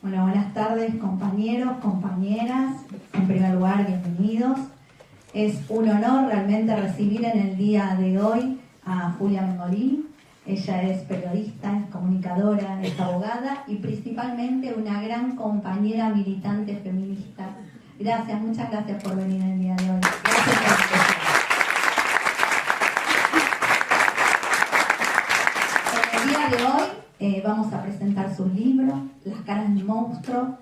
Bueno, buenas tardes compañeros, compañeras. En primer lugar, bienvenidos. Es un honor realmente recibir en el día de hoy a Julia Mengolini. Ella es periodista, es comunicadora, es abogada y principalmente una gran compañera militante feminista. Gracias, muchas gracias por venir el día de hoy. Gracias por estar. En el día de hoy vamos a presentar su libro, Las caras del monstruo.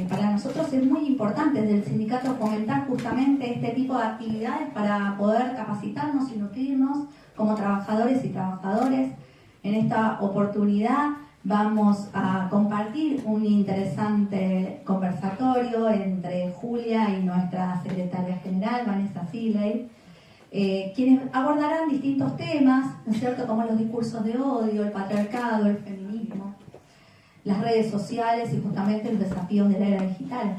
Para nosotros es muy importante desde el sindicato fomentar justamente este tipo de actividades para poder capacitarnos y nutrirnos como trabajadores y trabajadoras. En esta oportunidad vamos a compartir un interesante conversatorio entre Julia y nuestra secretaria general, Vanessa Siley, quienes abordarán distintos temas, ¿no es cierto?, como los discursos de odio, el patriarcado, el feminismo, las redes sociales y justamente los desafíos de la era digital.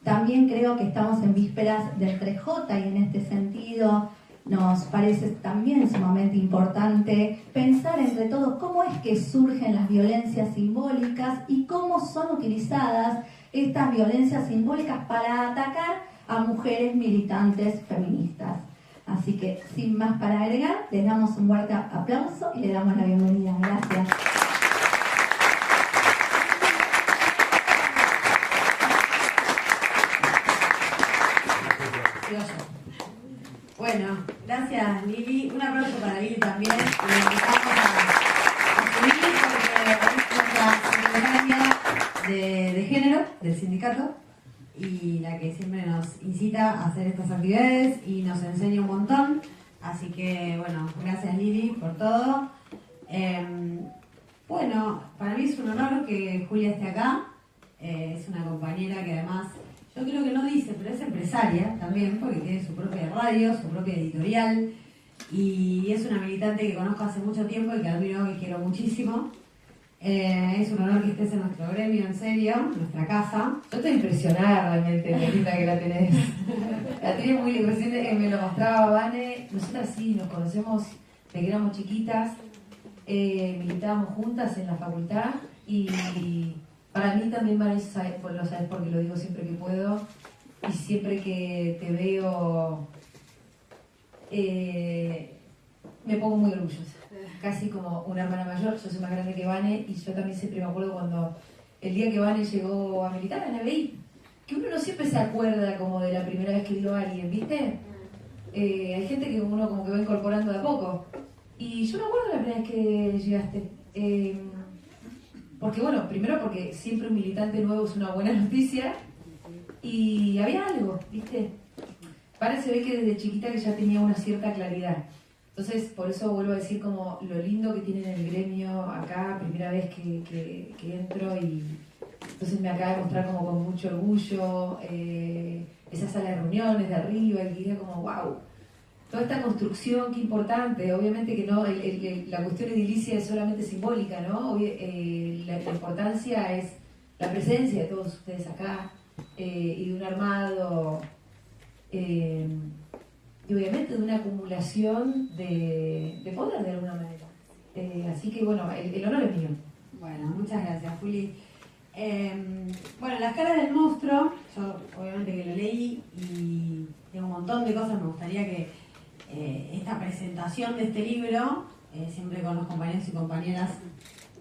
También creo que estamos en vísperas del 3J y en este sentido nos parece también sumamente importante pensar entre todos cómo es que surgen las violencias simbólicas y cómo son utilizadas estas violencias simbólicas para atacar a mujeres militantes feministas. Así que, sin más para agregar, les damos un fuerte aplauso y le damos la bienvenida. Gracias. Bueno, gracias Lili. Un aplauso para Lili también. Le invitamos a subir porque es nuestra secretaria de género del sindicato y la que siempre nos incita a hacer estas actividades y nos enseña un montón. Así que, bueno, gracias Lili por todo. Bueno, para mí es un honor que Julia esté acá. Es una compañera que además, yo creo que no dice, pero es empresaria también, porque tiene su propia radio, su propia editorial, y es una militante que conozco hace mucho tiempo y que admiro y quiero muchísimo. Es un honor que estés en nuestro gremio, en serio, en nuestra casa. Yo estoy impresionada realmente, lo linda que la tenés. La tenés muy linda, recién me lo mostraba Vane. Nosotras sí, nos conocemos desde que éramos chiquitas, militábamos juntas en la facultad y para mí también, Vane, lo sabes porque lo digo siempre que puedo y siempre que te veo me pongo muy orgullosa. Casi como una hermana mayor, yo soy más grande que Vane y yo también siempre me acuerdo cuando el día que Vane llegó a militar en la BI, que uno no siempre se acuerda como de la primera vez que vio a alguien, ¿viste? Hay gente que uno como que va incorporando de a poco y yo me acuerdo la primera vez que llegaste, porque bueno, primero porque siempre un militante nuevo es una buena noticia y había algo, ¿viste? Vane se ve que desde chiquita que ya tenía una cierta claridad. Entonces, por eso vuelvo a decir como lo lindo que tienen el gremio acá, primera vez que entro y entonces me acaba de mostrar como con mucho orgullo esa sala de reuniones de arriba y que era como wow, toda esta construcción, qué importante. Obviamente que no, la cuestión edilicia es solamente simbólica, ¿no? La importancia es la presencia de todos ustedes acá y de un armado y obviamente de una acumulación de poder de alguna manera. Así que bueno, el honor es mío. Bueno, muchas gracias Juli. Bueno, Las caras del monstruo, yo obviamente que lo leí y tengo un montón de cosas. Me gustaría que esta presentación de este libro, siempre con los compañeros y compañeras,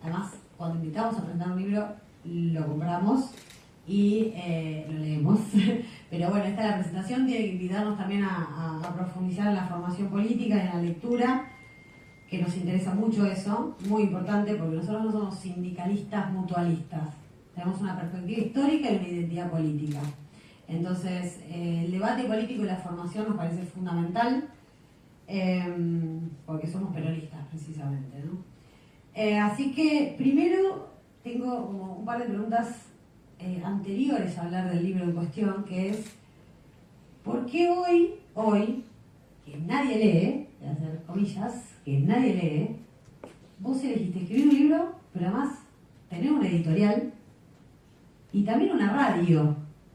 además cuando invitamos a presentar un libro lo compramos y lo leemos. Pero bueno, esta es la presentación, tiene que invitarnos también a profundizar en la formación política y en la lectura, que nos interesa mucho eso, muy importante, porque nosotros no somos sindicalistas mutualistas, tenemos una perspectiva histórica y una identidad política. Entonces, el debate político y la formación nos parece fundamental, porque somos peronistas precisamente, ¿no? Así que primero tengo como un par de preguntas anteriores a hablar del libro en cuestión, que es ¿por qué hoy, que nadie lee, voy a hacer comillas, que nadie lee, vos elegiste escribir un libro, pero además tener una editorial y también una radio?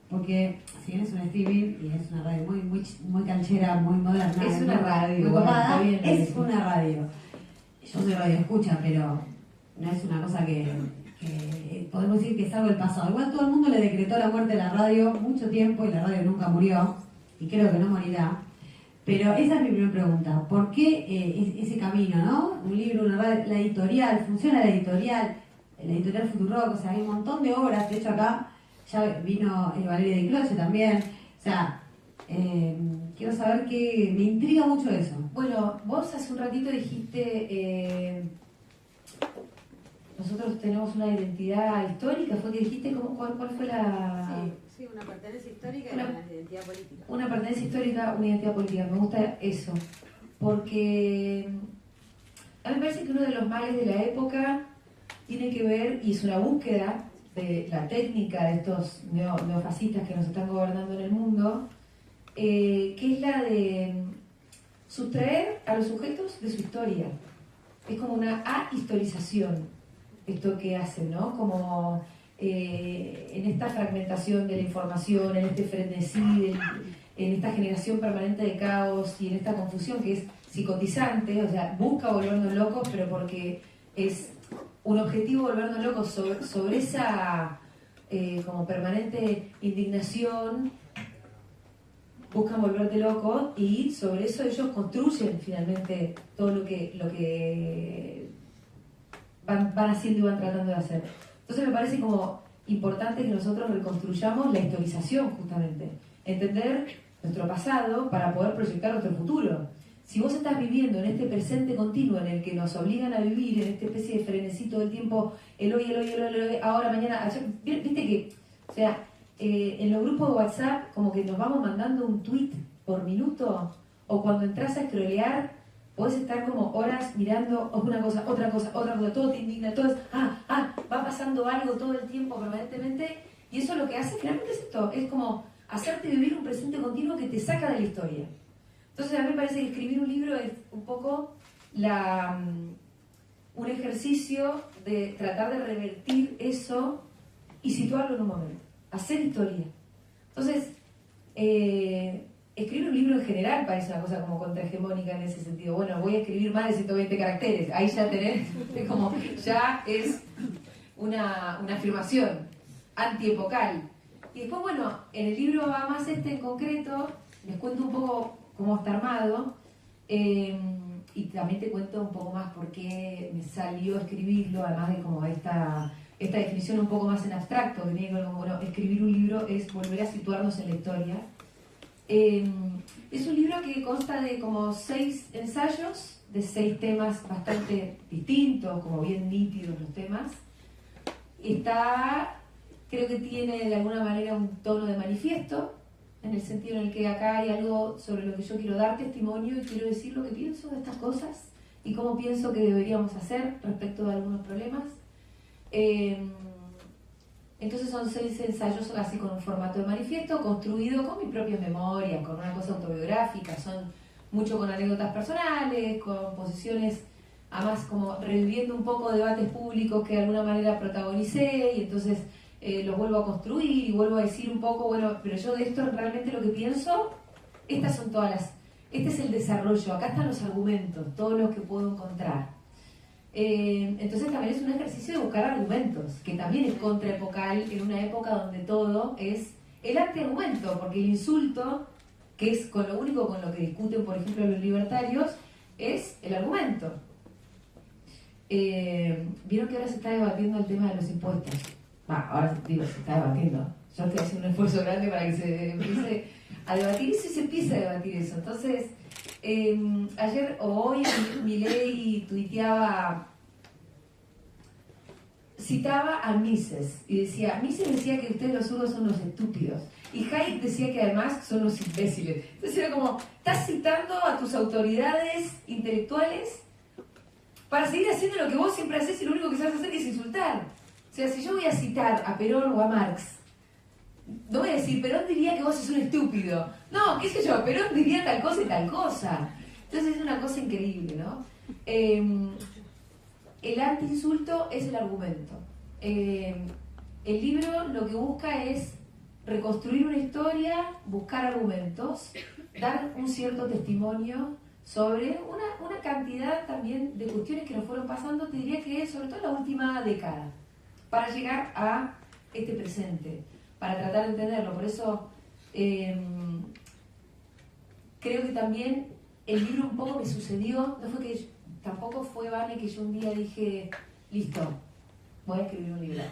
Porque si bien es un streaming y es una radio muy canchera, muy moderna, Es una radio, muy copada, bueno, es una radio. Yo soy radio escucha, pero no es una cosa que podemos decir que es algo del pasado. Igual todo el mundo le decretó la muerte a la radio mucho tiempo y la radio nunca murió, y creo que no morirá. Pero esa es mi primera pregunta. ¿Por qué ese camino, no? Un libro, una radio, la editorial, funciona la editorial Futurock, o sea, hay un montón de obras. De hecho, acá ya vino Valeria Di Croce también. O sea, quiero saber que me intriga mucho eso. Bueno, vos hace un ratito dijiste, nosotros tenemos una identidad histórica, ¿fue que dijiste? ¿Cuál fue la...? Sí, una pertenencia histórica y una identidad política. Una pertenencia histórica, una identidad política. Me gusta eso, porque a mí me parece que uno de los males de la época tiene que ver, y es una búsqueda de la técnica de estos neofascistas que nos están gobernando en el mundo, que es la de sustraer a los sujetos de su historia. Es como una ahistorización esto que hacen, ¿no? Como en esta fragmentación de la información, en este frenesí, en esta generación permanente de caos y en esta confusión que es psicotizante, o sea, busca volvernos locos, pero porque es un objetivo volvernos locos sobre esa como permanente indignación, buscan volverte loco y sobre eso ellos construyen finalmente todo lo que van haciendo y van tratando de hacer. Entonces me parece como importante que nosotros reconstruyamos la historización justamente, entender nuestro pasado para poder proyectar nuestro futuro. Si vos estás viviendo en este presente continuo en el que nos obligan a vivir en esta especie de frenesí todo el tiempo, el hoy, ahora, mañana, ayer, viste que, o sea, en los grupos de WhatsApp como que nos vamos mandando un tweet por minuto, o cuando entras a scrollear podés estar como horas mirando una cosa, otra cosa, todo te indigna, todo es, va pasando algo todo el tiempo permanentemente, y eso lo que hace finalmente es esto, es como hacerte vivir un presente continuo que te saca de la historia. Entonces a mí me parece que escribir un libro es un poco un ejercicio de tratar de revertir eso y situarlo en un momento, hacer historia. Entonces, escribir un libro en general parece una cosa como contrahegemónica en ese sentido. Bueno, voy a escribir más de 120 caracteres, ahí ya tenés, es como, ya es una afirmación antiepocal. Y después, bueno, en el libro más en concreto, les cuento un poco cómo está armado, y también te cuento un poco más por qué me salió escribirlo, además de como esta definición un poco más en abstracto, que tiene que ver con, bueno, escribir un libro es volver a situarnos en la historia. Es un libro que consta de como 6 ensayos, de 6 temas bastante distintos, como bien nítidos los temas. Creo que tiene de alguna manera un tono de manifiesto, en el sentido en el que acá hay algo sobre lo que yo quiero dar testimonio y quiero decir lo que pienso de estas cosas y cómo pienso que deberíamos hacer respecto de algunos problemas. Entonces son 6 ensayos así con un formato de manifiesto, construido con mis propias memorias, con una cosa autobiográfica, son mucho con anécdotas personales, con posiciones, además como reviviendo un poco debates públicos que de alguna manera protagonicé, y entonces los vuelvo a construir y vuelvo a decir un poco, bueno, pero yo de esto realmente lo que pienso, estas son todas este es el desarrollo, acá están los argumentos, todos los que puedo encontrar. Entonces también es un ejercicio de buscar argumentos, que también es contraepocal en una época donde todo es el antiargumento, porque el insulto, que es con lo único con lo que discuten, por ejemplo, los libertarios, es el argumento. Vieron que ahora se está debatiendo el tema de los impuestos. Ahora digo, se está debatiendo. Yo estoy haciendo un esfuerzo grande para que se empiece a debatir eso y se empiece a debatir eso. Entonces, ayer o hoy Milei citaba a Mises y decía, Mises decía que ustedes los zurdos son los estúpidos y Hayek decía que además son los imbéciles. Entonces era como, estás citando a tus autoridades intelectuales para seguir haciendo lo que vos siempre haces y lo único que sabes hacer es insultar. O sea, si yo voy a citar a Perón o a Marx, no voy a decir, Perón diría que vos sos un estúpido. No, qué sé yo, Perón diría tal cosa y tal cosa. Entonces es una cosa increíble, ¿no? El anti-insulto es el argumento. El libro lo que busca es reconstruir una historia, buscar argumentos, dar un cierto testimonio sobre una cantidad también de cuestiones que nos fueron pasando, te diría que sobre todo en la última década. para llegar a este presente, para tratar de entenderlo. Por eso creo que también el libro un poco me sucedió, tampoco fue, Vane, que yo un día dije, listo, voy a escribir un libro.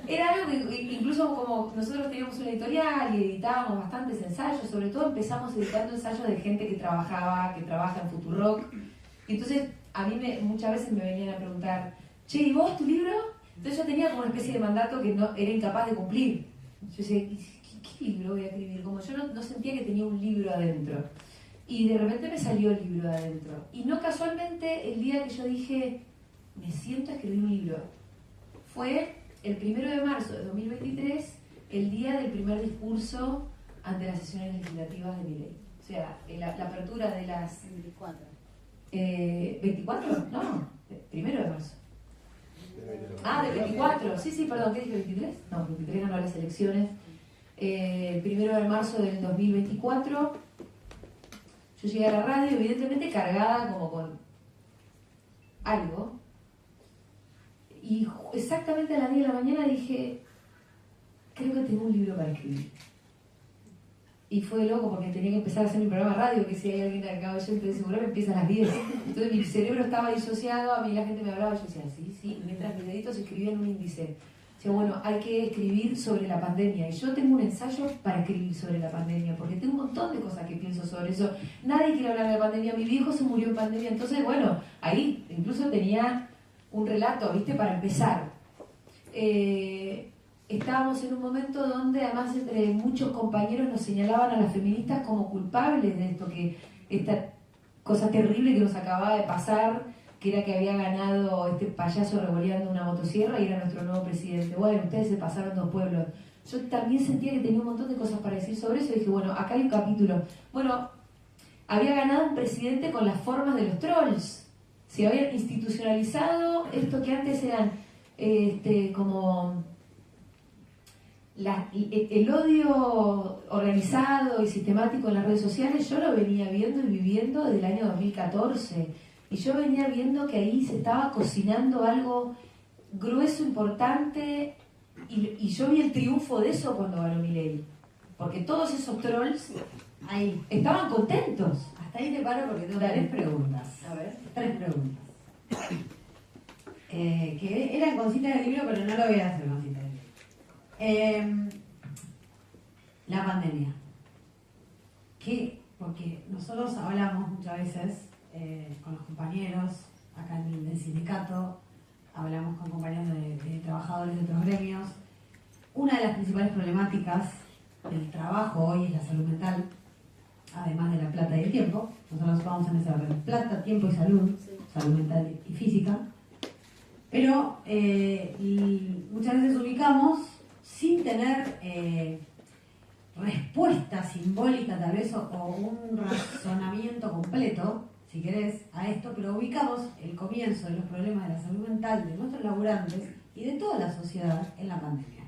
Era algo que incluso como nosotros teníamos una editorial y editábamos bastantes ensayos, sobre todo empezamos editando ensayos de gente que trabaja en Futurock. Y entonces a mí muchas veces me venían a preguntar, che, ¿y vos tu libro? Entonces yo tenía como una especie de mandato que no era incapaz de cumplir. Yo decía, ¿qué libro voy a escribir? Como yo no sentía que tenía un libro adentro. Y de repente me salió el libro de adentro. Y no casualmente el día que yo dije, me siento a escribir un libro, fue el 1 de marzo de 2023, el día del primer discurso ante las sesiones legislativas de Milei. O sea, la apertura de las... 24. ¿24? No, 1 de marzo. Ah, del 24. Sí, perdón, ¿qué dije? ¿23? No, 23 ganó las elecciones. El 1 de marzo del 2024, yo llegué a la radio, evidentemente cargada como con algo. Y exactamente a las 10 de la mañana dije, creo que tengo un libro para escribir. Y fue loco porque tenía que empezar a hacer mi programa de radio, que si hay alguien acá oyente de seguro empieza a las 10. Entonces mi cerebro estaba disociado, a mí la gente me hablaba y yo decía, sí, y mientras mis deditos escribían un índice. Decía, bueno, hay que escribir sobre la pandemia. Y yo tengo un ensayo para escribir sobre la pandemia, porque tengo un montón de cosas que pienso sobre eso. Nadie quiere hablar de la pandemia, mi viejo se murió en pandemia. Entonces, bueno, ahí incluso tenía un relato, ¿viste? Para empezar. Estábamos en un momento donde además entre muchos compañeros nos señalaban a las feministas como culpables de esto, que esta cosa terrible que nos acababa de pasar, que era que había ganado este payaso revoleando una motosierra y era nuestro nuevo presidente. Bueno, ustedes se pasaron 2 pueblos. Yo también sentía que tenía un montón de cosas para decir sobre eso y dije, bueno, acá hay un capítulo. Bueno, había ganado un presidente con las formas de los trolls. Se habían institucionalizado esto que antes eran como el odio organizado y sistemático en las redes sociales. Yo lo venía viendo y viviendo desde el año 2014 y yo venía viendo que ahí se estaba cocinando algo grueso, importante, y yo vi el triunfo de eso cuando ganó Milei, porque todos esos trolls Ahí. estaban contentos. Hasta ahí te paro porque tengo Dale. 3 preguntas. A ver. 3 preguntas. Que eran cositas del libro, pero no lo voy a hacer cositas del libro. La pandemia. Porque nosotros hablamos muchas veces con los compañeros acá en el sindicato, hablamos con compañeros de trabajadores de otros gremios. Una de las principales problemáticas del trabajo hoy es la salud mental, además de la plata y el tiempo. Nosotros vamos en ese orden: plata, tiempo y salud, salud mental y física. Pero muchas veces ubicamos sin tener respuesta simbólica tal vez o un razonamiento completo, si querés, a esto, pero ubicamos el comienzo de los problemas de la salud mental de nuestros laburantes y de toda la sociedad en la pandemia.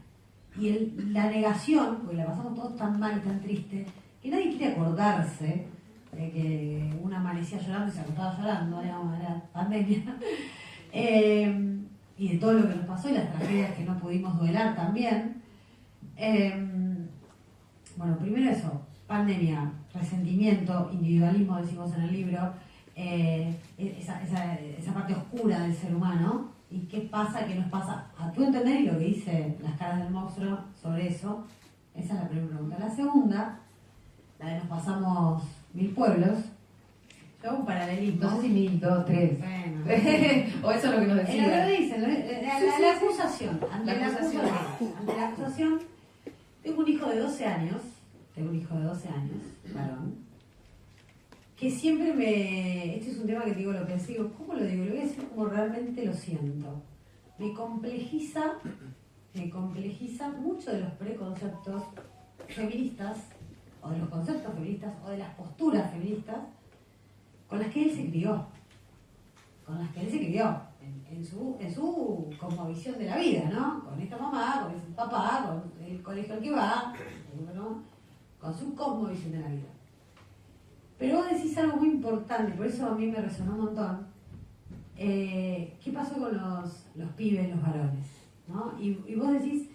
Y la negación, porque la pasamos todos tan mal, tan triste, que nadie quiere acordarse de que una amanecía llorando y se acostaba llorando, digamos, era pandemia. Y de todo lo que nos pasó y las tragedias que no pudimos duelar también. Bueno, primero eso, pandemia, resentimiento, individualismo, decimos en el libro, esa parte oscura del ser humano, y qué pasa, qué nos pasa, a tu entender, y lo que dice Las caras del monstruo sobre eso. Esa es la primera pregunta. La segunda, la de nos pasamos 1000 pueblos. Yo hago un paralelismo. No sé si 1000, 2, 3. Bueno. O eso es lo que nos decía. Lo dicen, la acusación. Ante la acusación, tengo un hijo de 12 años, varón, que siempre este es un tema que digo lo que digo, ¿cómo lo digo? Lo voy a decir como realmente lo siento. Me complejiza mucho de los preconceptos feministas, o de los conceptos feministas, o de las posturas feministas, con las que él se crió. En su cosmovisión de la vida, ¿no? Con esta mamá, con ese papá, con el colegio al que va, ¿no? Con su cosmovisión de la vida. Pero vos decís algo muy importante, por eso a mí me resonó un montón. ¿Qué pasó con los pibes, los varones? ¿no? Y vos decís,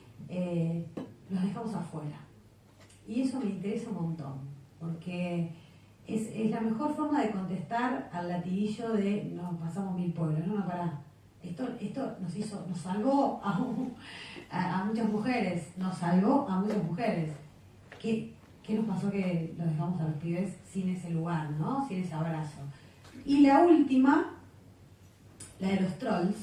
los dejamos afuera. Y eso me interesa un montón, porque es la mejor forma de contestar al latiguillo de nos pasamos 1000 pueblos. No, pará. Esto nos salvó a muchas mujeres, nos salvó a muchas mujeres. ¿Qué nos pasó que los dejamos a los pibes sin ese lugar, ¿no? Sin ese abrazo? Y la última, la de los trolls,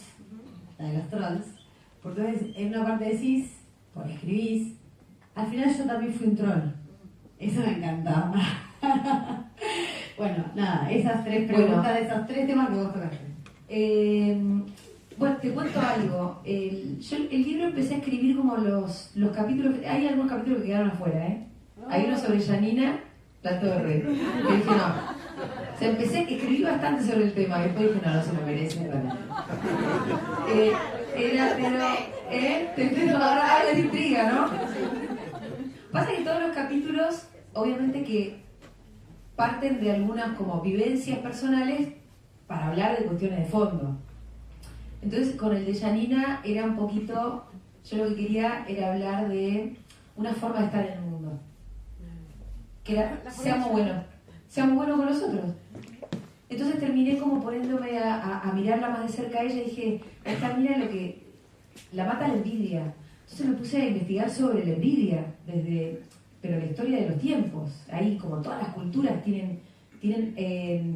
porque en una parte decís, por escribís, al final yo también fui un troll. Eso me encantaba. Bueno, nada, esas tres preguntas de esos tres temas que vos tocaste. Bueno, te cuento algo. Yo el libro empecé a escribir como los capítulos. Hay algunos capítulos que quedaron afuera, ¿eh? Hay uno sobre Janina La Torre. Que dije no. O sea, escribí bastante sobre el tema. Después dije no se lo merece. Ahora hay intriga, ¿no? Pasa que todos los capítulos, obviamente que parten de algunas como vivencias personales para hablar de cuestiones de fondo. Entonces con el de Janina era un poquito, yo lo que quería era hablar de una forma de estar en el mundo. Que era, seamos buenos con los otros. Entonces terminé como poniéndome a mirarla más de cerca a ella y dije, esta mina lo que la mata la envidia. Entonces me puse a investigar sobre la envidia, pero la historia de los tiempos. Ahí como todas las culturas tienen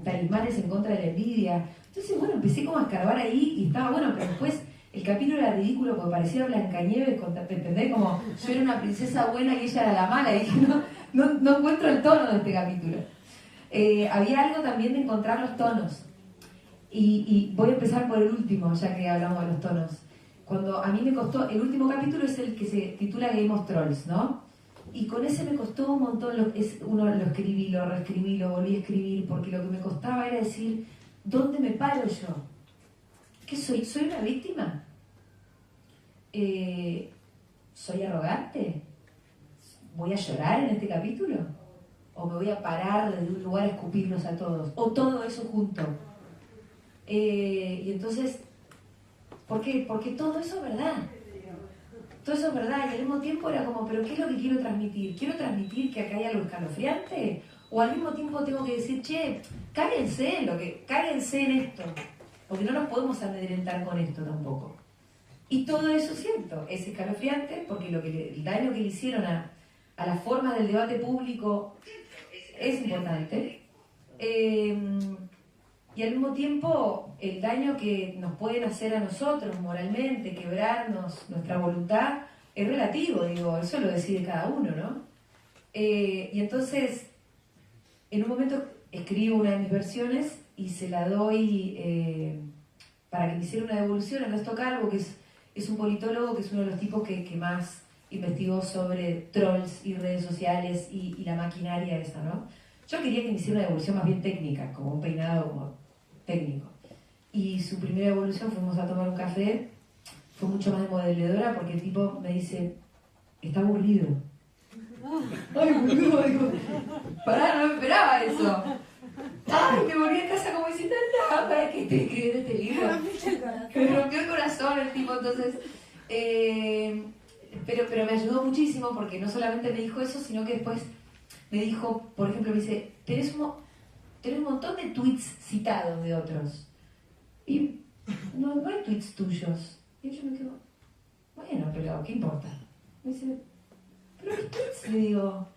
talismanes en contra de la envidia. Entonces, bueno, empecé como a escarbar ahí y estaba bueno, pero después el capítulo era ridículo porque parecía Blancanieves, ¿entendés? Como yo era una princesa buena y ella era la mala, y dije, no encuentro el tono de este capítulo. Había algo también de encontrar los tonos. Y voy a empezar por el último, ya que hablamos de los tonos. Cuando a mí me costó, el último capítulo es el que se titula Game of Trolls, ¿no? Y con ese me costó un montón, uno lo escribí, lo reescribí, lo volví a escribir, porque lo que me costaba era decir, ¿dónde me paro yo? ¿Qué soy? ¿Soy una víctima? ¿Soy arrogante? ¿Voy a llorar en este capítulo? ¿O me voy a parar desde un lugar a escupirlos a todos? ¿O todo eso junto? Y entonces, ¿por qué? Porque todo eso es verdad. Todo eso es verdad, y al mismo tiempo era como, ¿pero qué es lo que quiero transmitir? ¿Quiero transmitir que acá hay algo escalofriante? ¿O al mismo tiempo tengo que decir, che, cáguense en esto? Porque no nos podemos amedrentar con esto tampoco. Y todo eso es cierto, es escalofriante, porque el daño que le hicieron a la forma del debate público es importante. Y al mismo tiempo, el daño que nos pueden hacer a nosotros moralmente, quebrarnos nuestra voluntad, es relativo, digo, eso lo decide cada uno, ¿no? Y entonces, en un momento escribo una de mis versiones y se la doy para que me hiciera una devolución a Ernesto Calvo, que es un politólogo, que es uno de los tipos que más investigó sobre trolls y redes sociales y la maquinaria esa, ¿no? Yo quería que me hiciera una devolución más bien técnica, como un peinado como técnico. Y su primera evolución, fuimos a tomar un café, fue mucho más demoledora porque el tipo me dice, está aburrido. Ay, boludo, digo, pará, no me esperaba eso. Ay, me volví a casa como diciendo, no, ¿para qué estoy escribiendo este libro? Me rompió el corazón el tipo, entonces... pero me ayudó muchísimo porque no solamente me dijo eso, sino que después me dijo, por ejemplo, me dice, tenés un montón de tweets citados de otros. Y no hay tweets tuyos. Y yo me quedo, bueno, pero ¿qué importa? Me dice, pero mis tweets, le digo,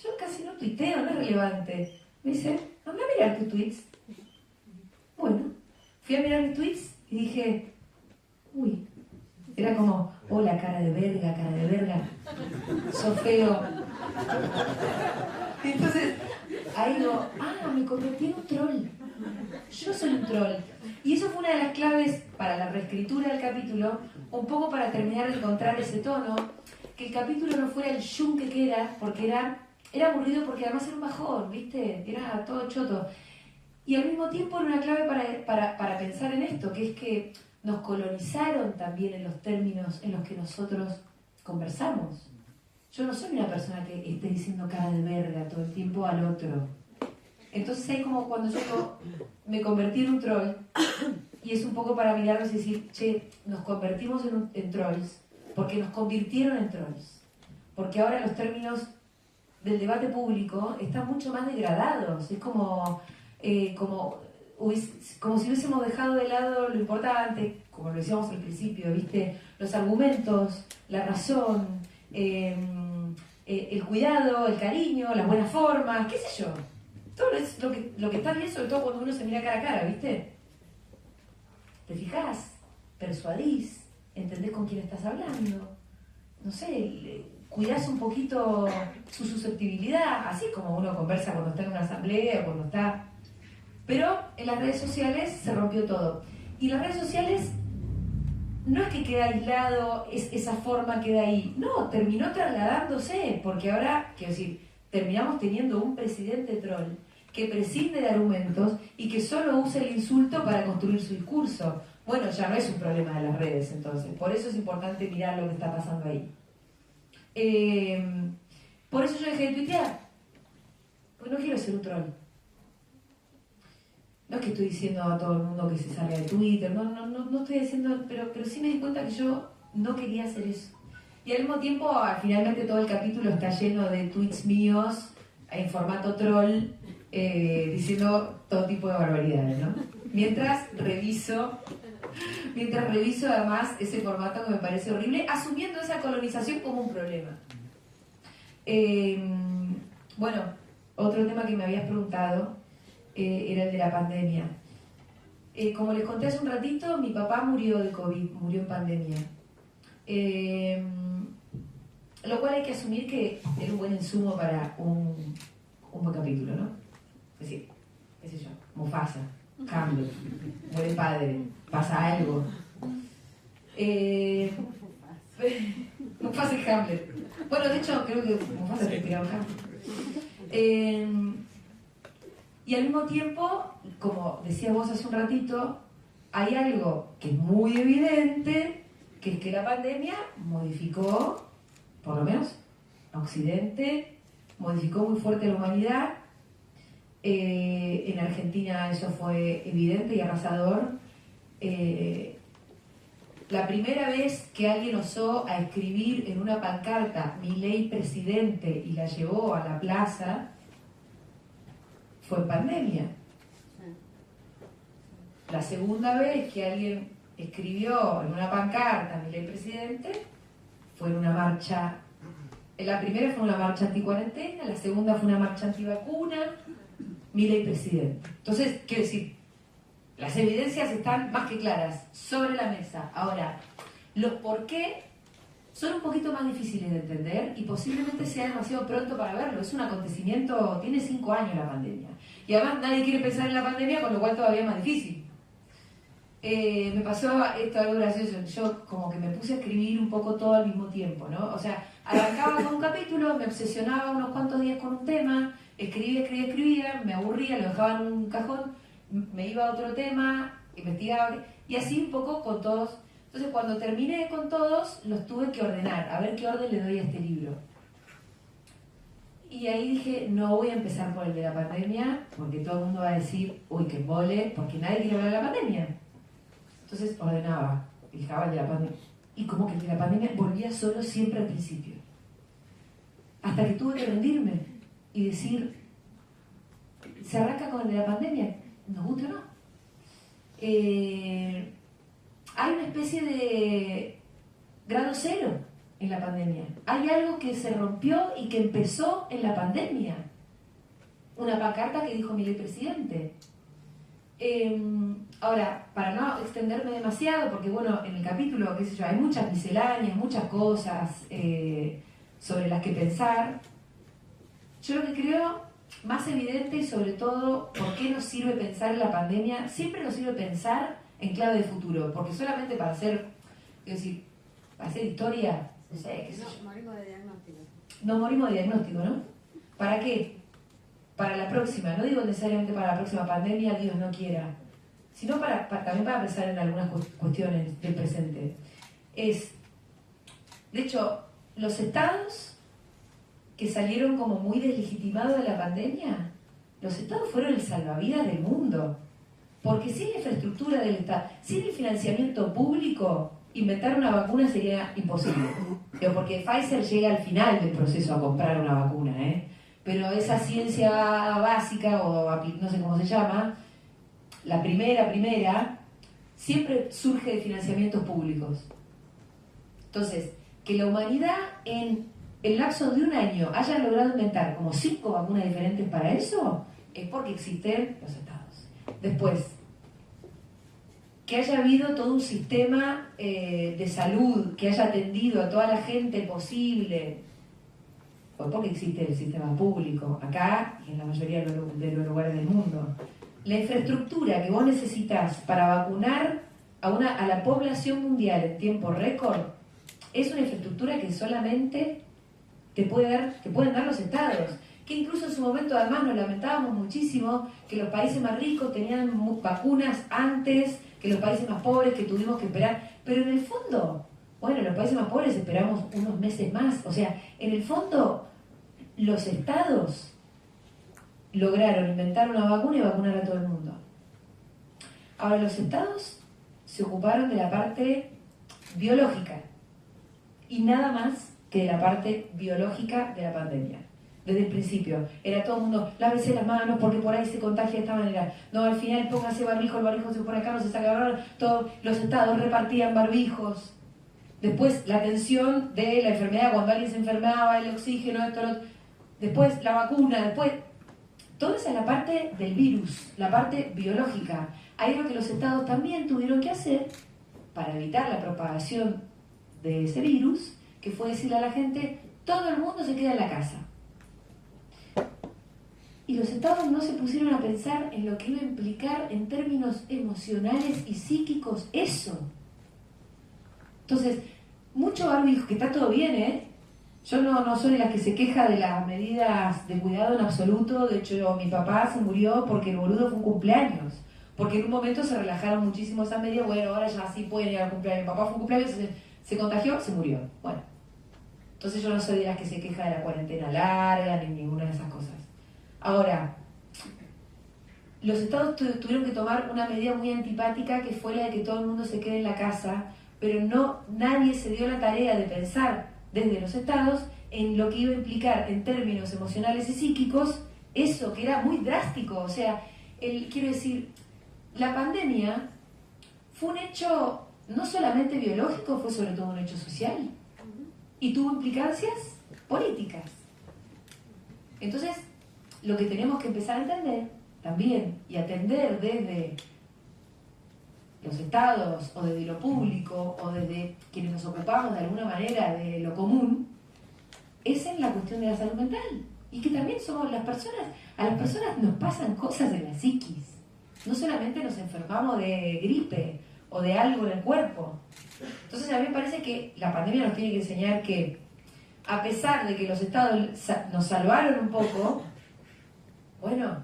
yo casi no tuiteo, no es relevante. Me dice, anda a mirar tus tweets. Bueno, fui a mirar mis tweets y dije, uy, era como, hola, cara de verga, sos feo. Y entonces, ahí digo, me convertí en un troll. Yo soy un troll. Y eso fue una de las claves para la reescritura del capítulo, un poco para terminar de encontrar ese tono, que el capítulo no fuera el yunque que era, porque era aburrido porque además era un bajón, ¿viste? Era todo choto. Y al mismo tiempo era una clave para pensar en esto, que es que nos colonizaron también en los términos en los que nosotros conversamos. Yo no soy una persona que esté diciendo cara de verga todo el tiempo al otro. Entonces es como cuando yo me convertí en un troll, y es un poco para mirarnos y decir, che, nos convertimos en trolls, porque nos convirtieron en trolls. Porque ahora los términos del debate público están mucho más degradados. Es como si hubiésemos dejado de lado lo importante, como lo decíamos al principio, ¿viste? Los argumentos, la razón, el cuidado, el cariño, las buenas formas, qué sé yo. Todo es lo que está bien, sobre todo cuando uno se mira cara a cara, ¿viste? Te fijás, persuadís, entendés con quién estás hablando, no sé, cuidás un poquito su susceptibilidad, así como uno conversa cuando está en una asamblea, cuando está... Pero en las redes sociales se rompió todo. Y las redes sociales no es que queda aislado, esa forma queda ahí. No, terminó trasladándose, porque ahora, quiero decir, terminamos teniendo un presidente troll que prescinde de argumentos y que solo usa el insulto para construir su discurso. Bueno, ya no es un problema de las redes, entonces. Por eso es importante mirar lo que está pasando ahí. Por eso yo dejé de tuitear. Porque no quiero ser un troll. No es que estoy diciendo a todo el mundo que se salga de Twitter, no estoy diciendo, pero sí me di cuenta que yo no quería hacer eso. Y al mismo tiempo, finalmente todo el capítulo está lleno de tweets míos en formato troll, diciendo todo tipo de barbaridades, ¿no? Mientras reviso además ese formato que me parece horrible, asumiendo esa colonización como un problema. Bueno, otro tema que me habías preguntado era el de la pandemia. Como les conté hace un ratito, mi papá murió de COVID, murió en pandemia. Lo cual hay que asumir que era un buen insumo para un buen capítulo, ¿no? Es decir, qué sé yo, Mufasa, cambio, muere padre, pasa algo. Mufasa y Hamlet. Bueno, de hecho, creo que Mufasa se inspiraba en Hamlet. Y al mismo tiempo, como decía vos hace un ratito, hay algo que es muy evidente, que es que la pandemia modificó, por lo menos a Occidente, modificó muy fuerte la humanidad. En Argentina eso fue evidente y arrasador. La primera vez que alguien osó a escribir en una pancarta "Milei presidente" y la llevó a la plaza fue en pandemia. La segunda vez que alguien escribió en una pancarta "Milei presidente" fue en una marcha. La primera fue una marcha anti-cuarentena, la segunda fue una marcha anti-vacuna, Milei presidente. Entonces, quiero decir, las evidencias están más que claras sobre la mesa. Ahora, los por qué son un poquito más difíciles de entender y posiblemente sea demasiado pronto para verlo. Es un acontecimiento, tiene 5 años la pandemia. Y además nadie quiere pensar en la pandemia, con lo cual todavía es más difícil. Me pasó esto algo gracioso. Yo como que me puse a escribir un poco todo al mismo tiempo, ¿no? O sea, arrancaba con un capítulo, me obsesionaba unos cuantos días con un tema, escribía, me aburría, lo dejaba en un cajón, me iba a otro tema, investigaba, y así un poco con todos. Entonces cuando terminé con todos, los tuve que ordenar, a ver qué orden le doy a este libro. Y ahí dije, no voy a empezar por el de la pandemia, porque todo el mundo va a decir, uy, qué embole, porque nadie quiere hablar de la pandemia. Entonces ordenaba, y dejaba el de la pandemia. Y como que el de la pandemia volvía solo siempre al principio. Hasta que tuve que rendirme y decir, se arranca con el de la pandemia, nos guste o no. Hay una especie de grado cero en la pandemia. Hay algo que se rompió y que empezó en la pandemia. Una pancarta que dijo Milei presidente. Ahora, para no extenderme demasiado, porque bueno, en el capítulo, qué sé yo, hay muchas misceláneas, muchas cosas sobre las que pensar. Yo lo que creo más evidente y sobre todo, ¿por qué nos sirve pensar en la pandemia? Siempre nos sirve pensar en clave de futuro, porque solamente para hacer, quiero decir, para hacer historia, no sé, qué sé yo. Morimos de diagnóstico. Nos morimos de diagnóstico, ¿no? ¿Para qué? Para la próxima, no digo necesariamente para la próxima pandemia, Dios no quiera, sino también para pensar en algunas cuestiones del presente. De hecho, los estados que salieron como muy deslegitimados de la pandemia, los estados fueron el salvavidas del mundo. Porque sin la infraestructura del Estado, sin el financiamiento público, inventar una vacuna sería imposible. Pero porque Pfizer llega al final del proceso a comprar una vacuna, pero esa ciencia básica, o no sé cómo se llama, la primera, siempre surge de financiamientos públicos. Entonces, que la humanidad en el lapso de un año haya logrado inventar como 5 vacunas diferentes para eso, es porque existen los estados. Después, que haya habido todo un sistema de salud que haya atendido a toda la gente posible, pues porque existe el sistema público acá y en la mayoría de los lugares del mundo. La infraestructura que vos necesitas para vacunar a la población mundial en tiempo récord es una infraestructura que solamente te pueden dar los estados, que incluso en su momento además nos lamentábamos muchísimo que los países más ricos tenían vacunas antes que los países más pobres, que tuvimos que esperar, pero en el fondo, bueno, los países más pobres esperamos unos meses más, o sea, en el fondo los estados lograron inventar una vacuna y vacunar a todo el mundo. Ahora los estados se ocuparon de la parte biológica y nada más que de la parte biológica de la pandemia. Desde el principio, era todo el mundo, lávese las manos porque por ahí se contagia de esta manera. No, al final póngase barbijo, el barbijo se pone acá, no se saca, todos los estados repartían barbijos. Después, la atención de la enfermedad, cuando alguien se enfermaba, el oxígeno, esto, lo otro. Después, la vacuna, después... Toda esa es la parte del virus, la parte biológica. Ahí es lo que los estados también tuvieron que hacer para evitar la propagación de ese virus, que fue decirle a la gente, todo el mundo se queda en la casa. Y los estados no se pusieron a pensar en lo que iba a implicar en términos emocionales y psíquicos eso. Entonces, mucho barbijo, que está todo bien, Yo no soy de las que se queja de las medidas de cuidado en absoluto. De hecho, mi papá se murió porque el boludo fue un cumpleaños. Porque en un momento se relajaron muchísimo esas medidas. Bueno, ahora ya sí pueden ir al cumpleaños. Mi papá fue un cumpleaños, se contagió, se murió. Bueno, entonces yo no soy de las que se queja de la cuarentena larga ni ninguna de esas cosas. Ahora, los estados tuvieron que tomar una medida muy antipática, que fue la de que todo el mundo se quede en la casa, pero nadie se dio la tarea de pensar desde los estados en lo que iba a implicar en términos emocionales y psíquicos eso, que era muy drástico. O sea, quiero decir, la pandemia fue un hecho no solamente biológico, fue sobre todo un hecho social y tuvo implicancias políticas. Entonces, lo que tenemos que empezar a entender también y atender desde los estados o desde lo público o desde quienes nos ocupamos de alguna manera de lo común, es en la cuestión de la salud mental. Y que también somos las personas, a las personas nos pasan cosas en la psiquis. No solamente nos enfermamos de gripe o de algo en el cuerpo. Entonces a mí me parece que la pandemia nos tiene que enseñar que, a pesar de que los estados nos salvaron un poco, bueno,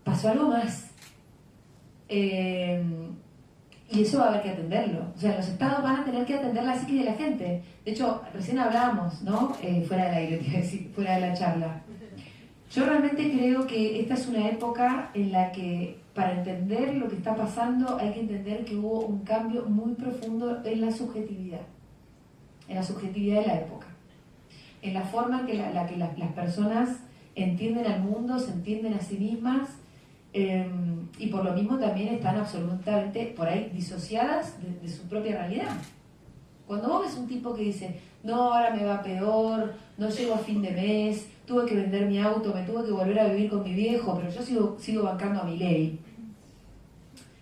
pasó algo más. Y eso va a haber que atenderlo. O sea, los estados van a tener que atender la psiquis de la gente. De hecho, recién hablábamos, ¿no? Fuera del aire, te iba a decir, fuera de la charla. Yo realmente creo que esta es una época en la que, para entender lo que está pasando, hay que entender que hubo un cambio muy profundo en la subjetividad. En la subjetividad de la época. En la forma en la que las personas entienden al mundo, se entienden a sí mismas, y por lo mismo también están absolutamente por ahí disociadas de su propia realidad. Cuando vos ves un tipo que dice, no, ahora me va peor, no llego a fin de mes, tuve que vender mi auto, me tuve que volver a vivir con mi viejo, pero yo sigo bancando a mi ley.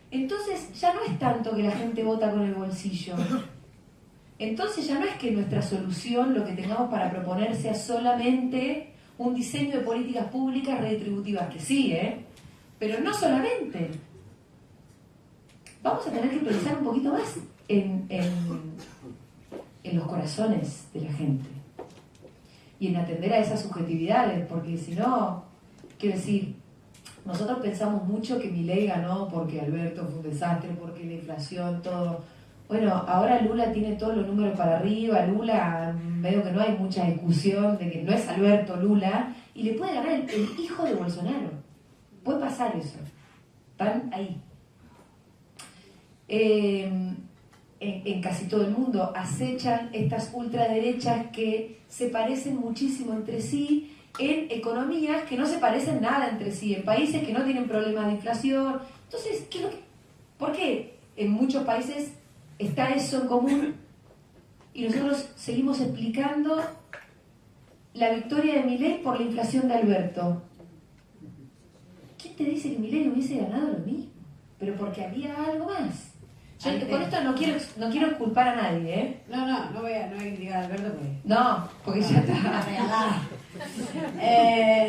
Entonces ya no es tanto que la gente vota con el bolsillo. Entonces ya no es que nuestra solución, lo que tengamos para proponer, sea solamente un diseño de políticas públicas redistributivas, que sí, pero no solamente. Vamos a tener que pensar un poquito más en los corazones de la gente y en atender a esas subjetividades, porque si no, quiero decir, nosotros pensamos mucho que Milei ganó porque Alberto fue un desastre, porque la inflación, todo. Bueno, ahora Lula tiene todos los números para arriba. Lula, veo que no hay mucha discusión de que no es Alberto Lula, y le puede ganar el hijo de Bolsonaro. Puede pasar eso. están ahí. En casi todo el mundo acechan estas ultraderechas que se parecen muchísimo entre sí en economías que no se parecen nada entre sí, en países que no tienen problemas de inflación. Entonces, ¿por qué en muchos países está eso en común y nosotros seguimos explicando la victoria de Milei por la inflación de Alberto? ¿Quién te dice que Milei hubiese ganado lo mismo? Pero porque había algo más. Yo con esto no quiero culpar a nadie, ¿eh? No voy a criticar a Alberto porque... No, porque ya está. Está regalado.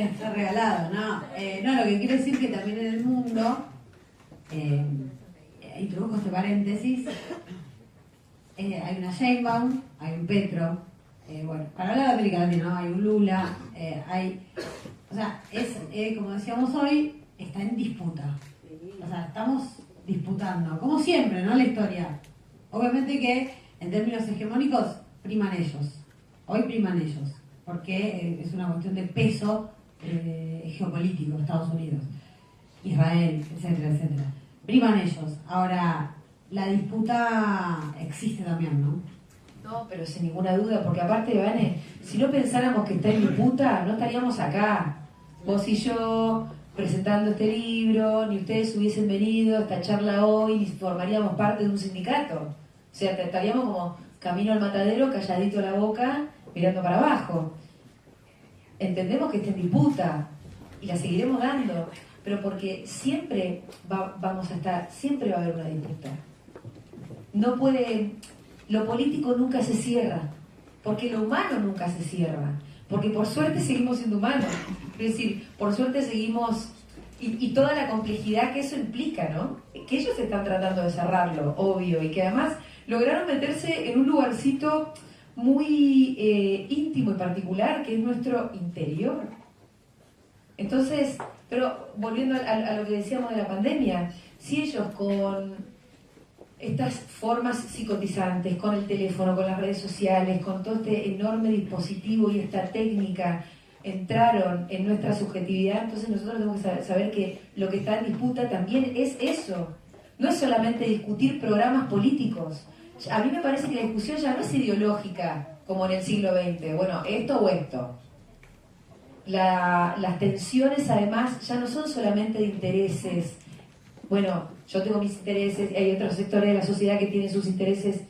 Está regalado, no. No, lo que quiero decir que también en el mundo, introdujo este paréntesis, hay una Sheinbaum, hay un Petro, bueno, para hablar de América Latina, ¿no? Hay un Lula, o sea, como decíamos hoy, está en disputa. O sea, estamos disputando, como siempre, ¿no? La historia. Obviamente que en términos hegemónicos priman ellos. Hoy priman ellos, porque es una cuestión de peso geopolítico, Estados Unidos, Israel, etcétera, etcétera. Priman ellos. Ahora, la disputa existe también, ¿no? No, pero sin ninguna duda, porque aparte, Vane, si no pensáramos que está en disputa, no estaríamos acá. Vos y yo presentando este libro, ni ustedes hubiesen venido a esta charla hoy, ni formaríamos parte de un sindicato. O sea, estaríamos como camino al matadero, calladito la boca, mirando para abajo. Entendemos que está en disputa y la seguiremos dando, pero porque siempre vamos a estar, siempre va a haber una disputa. No puede, lo político nunca se cierra, porque lo humano nunca se cierra, porque por suerte seguimos siendo humanos. Es decir, por suerte seguimos, y toda la complejidad que eso implica, ¿no? Que ellos están tratando de cerrarlo, obvio, y que además lograron meterse en un lugarcito muy íntimo y particular, que es nuestro interior. Entonces, pero volviendo a lo que decíamos de la pandemia, si ellos con estas formas psicotizantes, con el teléfono, con las redes sociales, con todo este enorme dispositivo y esta técnica, entraron en nuestra subjetividad, entonces nosotros tenemos que saber que lo que está en disputa también es eso. No es solamente discutir programas políticos. A mí me parece que la discusión ya no es ideológica, como en el siglo XX, bueno, esto o esto. Las tensiones además ya no son solamente de intereses. Bueno, yo tengo mis intereses, hay otros sectores de la sociedad que tienen sus intereses.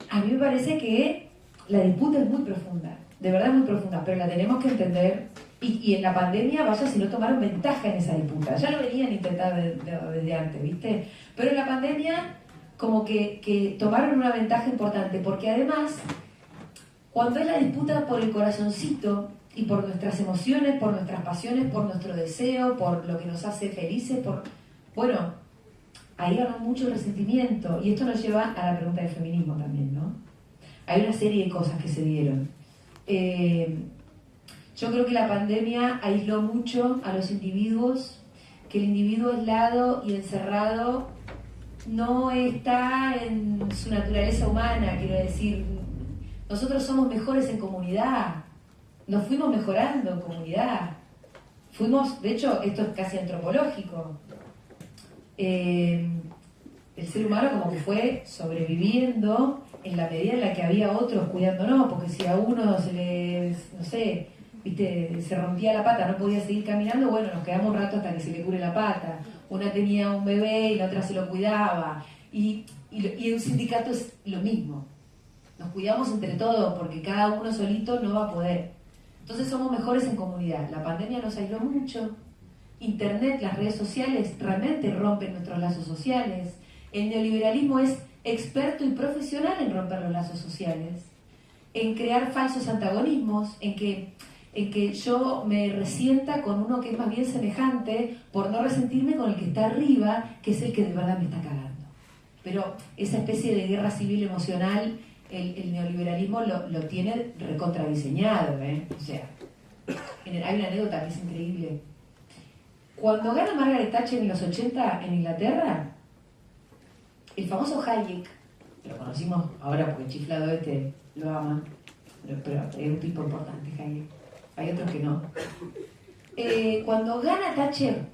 A mí me parece que la disputa es muy profunda, de verdad es muy profunda, pero la tenemos que entender. Y en la pandemia, vaya si no tomaron ventaja en esa disputa. Ya lo venían intentando desde antes, ¿viste? Pero en la pandemia, como que tomaron una ventaja importante, porque además, cuando es la disputa por el corazoncito y por nuestras emociones, por nuestras pasiones, por nuestro deseo, por lo que nos hace felices, bueno, ahí ganó mucho resentimiento. Y esto nos lleva a la pregunta del feminismo también, ¿no? Hay una serie de cosas que se dieron. Yo creo que la pandemia aisló mucho a los individuos, que el individuo aislado y encerrado no está en su naturaleza humana, quiero decir. Nosotros somos mejores en comunidad, nos fuimos mejorando en comunidad. De hecho, esto es casi antropológico. El ser humano como que fue sobreviviendo en la medida en la que había otros cuidándonos, porque si a uno se les, no sé, ¿viste? Se rompía la pata, no podía seguir caminando, bueno, nos quedamos un rato hasta que se le cure la pata. Una tenía un bebé y la otra se lo cuidaba. Y un sindicato es lo mismo. Nos cuidamos entre todos porque cada uno solito no va a poder. Entonces somos mejores en comunidad. La pandemia nos aisló mucho. Internet, las redes sociales realmente rompen nuestros lazos sociales. El neoliberalismo es experto y profesional en romper los lazos sociales, en crear falsos antagonismos, en que yo me resienta con uno que es más bien semejante por no resentirme con el que está arriba, que es el que de verdad me está cagando. Pero esa especie de guerra civil emocional, el neoliberalismo lo tiene recontradiseñado, ¿eh? O sea, hay una anécdota que es increíble. Cuando gana Margaret Thatcher en los 80 en Inglaterra, el famoso Hayek, lo conocimos ahora porque el chiflado este lo ama, pero es un tipo importante, Hayek. Hay otros que no. Cuando gana Thatcher,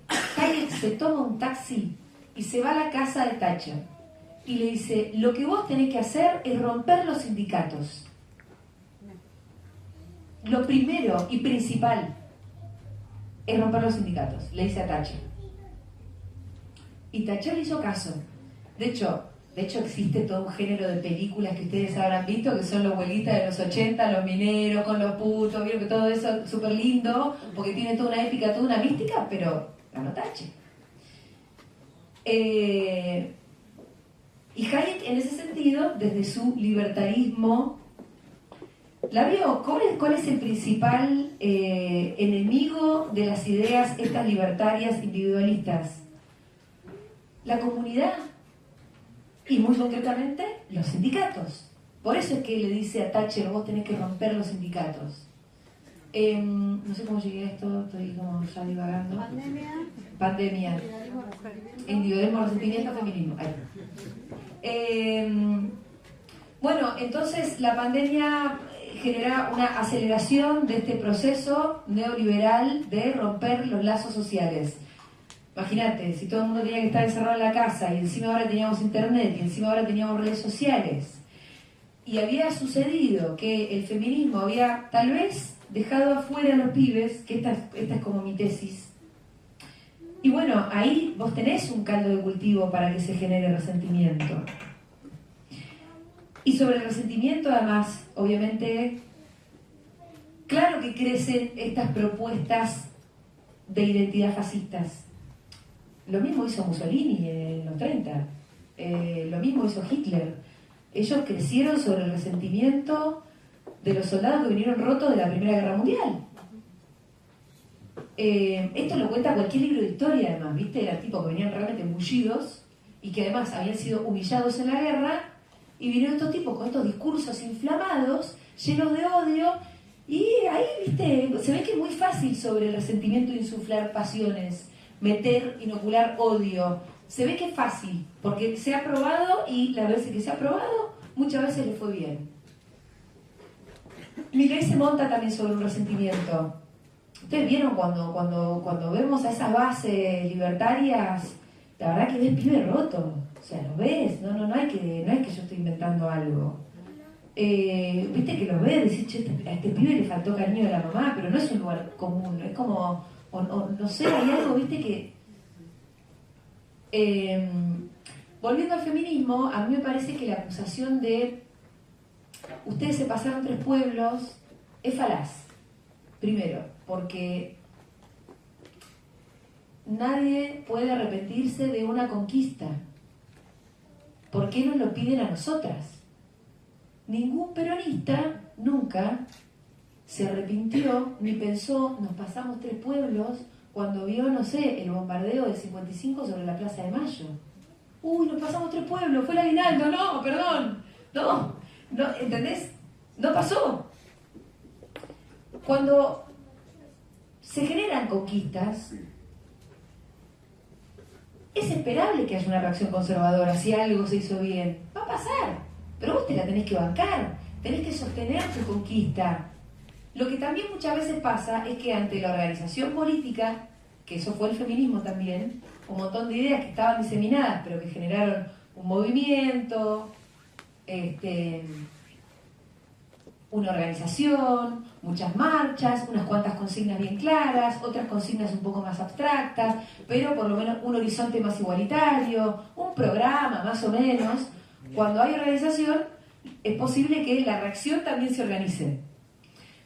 Hayek se toma un taxi y se va a la casa de Thatcher y le dice, lo que vos tenés que hacer es romper los sindicatos. Lo primero y principal es romper los sindicatos, le dice a Thatcher. Y Thatcher le hizo caso. De hecho existe todo un género de películas que ustedes habrán visto, que son los huelguistas de los 80, los mineros con los putos, vieron que todo eso es súper lindo, porque tiene toda una épica, toda una mística, pero ganó Thatcher. Y Hayek, en ese sentido, desde su libertarismo, la vio. ¿Cuál es el principal enemigo de las ideas estas libertarias individualistas? La comunidad. Y muy concretamente, los sindicatos. Por eso es que le dice a Thatcher, vos tenés que romper los sindicatos. No sé cómo llegué a esto, estoy como ya divagando. Pandemia. Individualismo, resentimiento, feminismo. Bueno, entonces la pandemia genera una aceleración de este proceso neoliberal de romper los lazos sociales. Imagínate, si todo el mundo tenía que estar encerrado en la casa y encima ahora teníamos internet y encima ahora teníamos redes sociales y había sucedido que el feminismo había tal vez dejado afuera a los pibes, que esta es como mi tesis, y bueno, ahí vos tenés un caldo de cultivo para que se genere resentimiento. Y sobre el resentimiento además, obviamente, claro que crecen estas propuestas de identidad fascistas. Lo mismo hizo Mussolini en los 30, lo mismo hizo Hitler. Ellos crecieron sobre el resentimiento de los soldados que vinieron rotos de la Primera Guerra Mundial. Esto lo cuenta cualquier libro de historia además, ¿viste? Eran tipos que venían realmente embullidos y que además habían sido humillados en la guerra y vinieron estos tipos con estos discursos inflamados, llenos de odio, y ahí, ¿viste? Se ve que es muy fácil sobre el resentimiento insuflar pasiones, meter, inocular odio. Se ve que es fácil, porque se ha probado y las veces que se ha probado, muchas veces le fue bien. Milei se monta también sobre un resentimiento. Ustedes vieron cuando vemos a esas bases libertarias, la verdad que ves pibe roto. O sea, lo ves, no es que yo estoy inventando algo. Viste que lo ves, decís, che, a este pibe le faltó cariño de la mamá, pero no es un lugar común, es como, no sé, hay algo, viste que... volviendo al feminismo, a mí me parece que la acusación de ustedes se pasaron 3 pueblos es falaz. Primero, porque nadie puede arrepentirse de una conquista. ¿Por qué nos lo piden a nosotras? Ningún peronista nunca se arrepintió ni pensó, nos pasamos 3 pueblos, cuando vio, no sé, el bombardeo del 55 sobre la Plaza de Mayo. Uy, nos pasamos 3 pueblos, fue el aguinaldo, no, perdón. No, ¿entendés? No pasó. Cuando se generan conquistas, es esperable que haya una reacción conservadora si algo se hizo bien. Va a pasar, pero vos te la tenés que bancar, tenés que sostener tu conquista. Lo que también muchas veces pasa es que ante la organización política, que eso fue el feminismo también, un montón de ideas que estaban diseminadas, pero que generaron un movimiento, una organización, muchas marchas, unas cuantas consignas bien claras, otras consignas un poco más abstractas, pero por lo menos un horizonte más igualitario, un programa más o menos. Cuando hay organización, es posible que la reacción también se organice.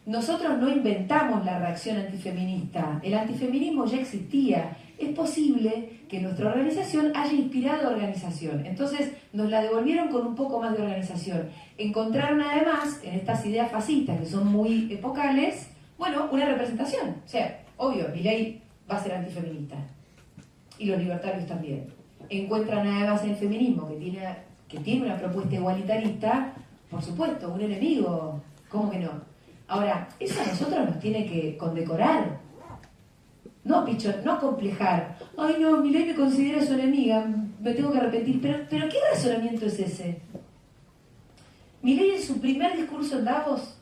Nosotros no inventamos la reacción antifeminista, el antifeminismo ya existía. Es posible que nuestra organización haya inspirado organización. Entonces nos la devolvieron con un poco más de organización. Encontraron además, en estas ideas fascistas que son muy epocales, bueno, una representación. O sea, obvio, Milei va a ser antifeminista. Y los libertarios también. Encuentran además en el feminismo que tiene una propuesta igualitarista, por supuesto, un enemigo. ¿Cómo que no? Ahora, eso a nosotros nos tiene que condecorar. No, pichón, no complejar. Ay, no, Milei me considera su enemiga, me tengo que arrepentir. Pero ¿qué razonamiento es ese? Milei en su primer discurso en Davos,